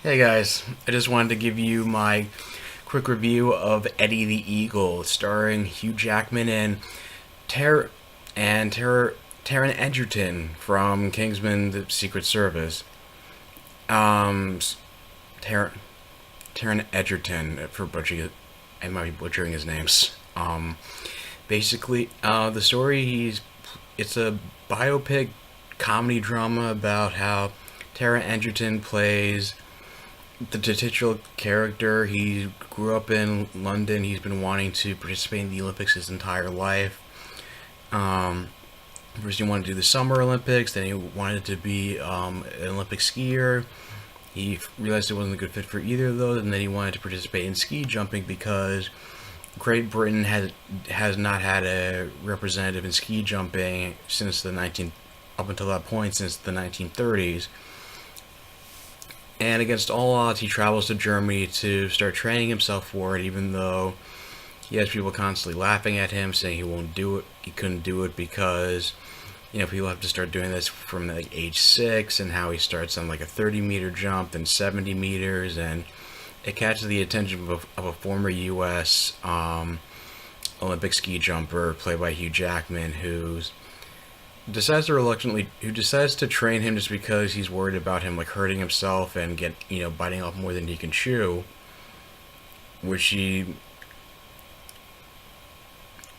Hey guys, I just wanted to give you my quick review of Eddie the Eagle, starring Hugh Jackman and Ter and Ter Taron Egerton from Kingsman: The Secret Service. Um, Taron Taron Egerton for butchering it. I might be butchering his names. Basically, the story it's a biopic comedy drama about how Taron Egerton plays the titular character. He grew up in London. He's been wanting to participate in the Olympics his entire life. Um, First, he wanted to do the Summer Olympics. Then he wanted to be an Olympic skier. He realized it wasn't a good fit for either of those, and then he wanted to participate in ski jumping because Great Britain has not had a representative in ski jumping since the 19 up until that point since the 1930s. And against all odds, he travels to Germany to start training himself for it, even though he has people constantly laughing at him, saying he won't do it. He couldn't do it because, people have to start doing this from like age 6, and how he starts on like a 30-meter jump, then 70 meters, and it catches the attention of a former U.S. Olympic ski jumper played by Hugh Jackman, who decides to train him just because he's worried about him like hurting himself and biting off more than he can chew, which he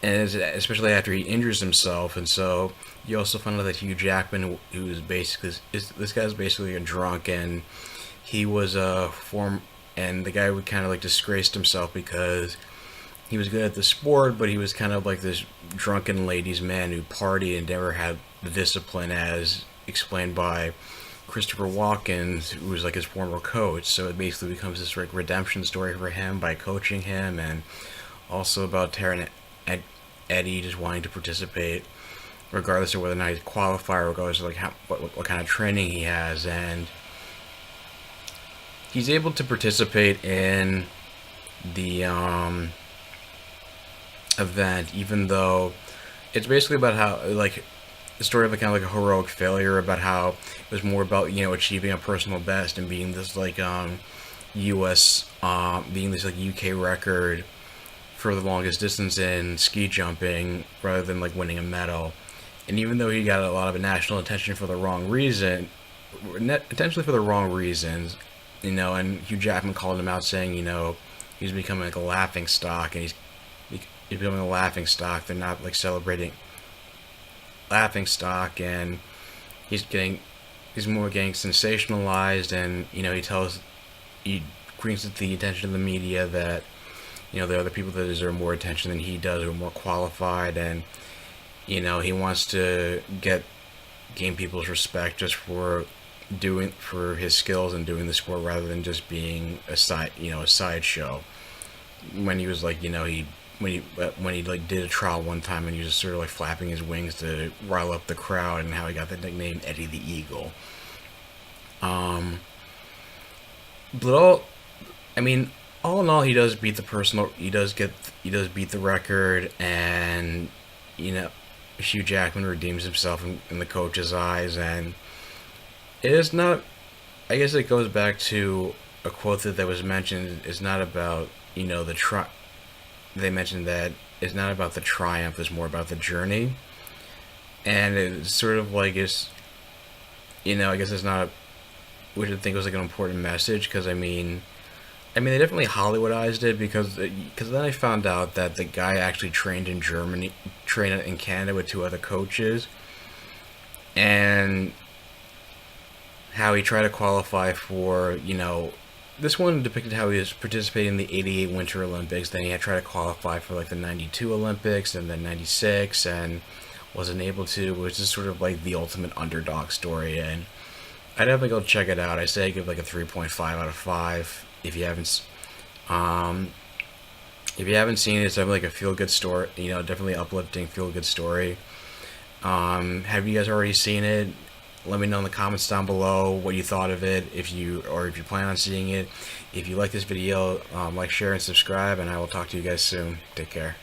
and especially after he injures himself. And so you also find out that Hugh Jackman, who is basically this guy's basically a drunk, and he was a form and the guy would kind of like disgraced himself because he was good at the sport, but he was kind of like this drunken ladies' man who partied and never had the discipline, as explained by Christopher Walken, who was like his former coach. So it basically becomes this like redemption story for him by coaching him, and also about Taron Eddie just wanting to participate, regardless of whether or not he's qualified, regardless of like what kind of training he has, and he's able to participate in the event, even though it's basically about how like the story of a kind of like a heroic failure, about how it was more about achieving a personal best and being this like U.S. Being this like UK record for the longest distance in ski jumping rather than like winning a medal. And even though he got a lot of national attention for the wrong reason, intentionally for the wrong reasons, and Hugh Jackman called him out, saying he's becoming like a laughing stock, and he's becoming a laughing stock. They're not like celebrating laughing stock, and he's more getting sensationalized, and he brings it to the attention of the media that there are other people that deserve more attention than he does, who are more qualified, and he wants to gain people's respect just for his skills and doing the sport, rather than just being a sideshow. When he was like when he like did a trial one time, and he was just sort of like flapping his wings to rile up the crowd, and how he got the nickname Eddie the Eagle. But all in all, he does beat the personal. He does beat the record, and Hugh Jackman redeems himself in the coach's eyes, and it is not. I guess it goes back to a quote that was mentioned. It's not about the They mentioned that it's not about the triumph; it's more about the journey, and it's sort of like I guess it's not. Which I think was like an important message, because they definitely Hollywoodized it, because then I found out that the guy actually trained in Germany, trained in Canada with 2 other coaches, and how he tried to qualify for, this one depicted how he was participating in the 88 Winter Olympics, then he had tried to qualify for like the 92 Olympics, and then 96, and wasn't able to, which is sort of like the ultimate underdog story, and I'd definitely go check it out. I say I give like a 3.5 out of 5. Um, if you haven't seen it, it's definitely like a feel good story. Definitely uplifting, feel good story. Have you guys already seen it? Let me know in the comments down below what you thought of it. If you plan on seeing it. If you like this video, like, share, and subscribe. And I will talk to you guys soon. Take care.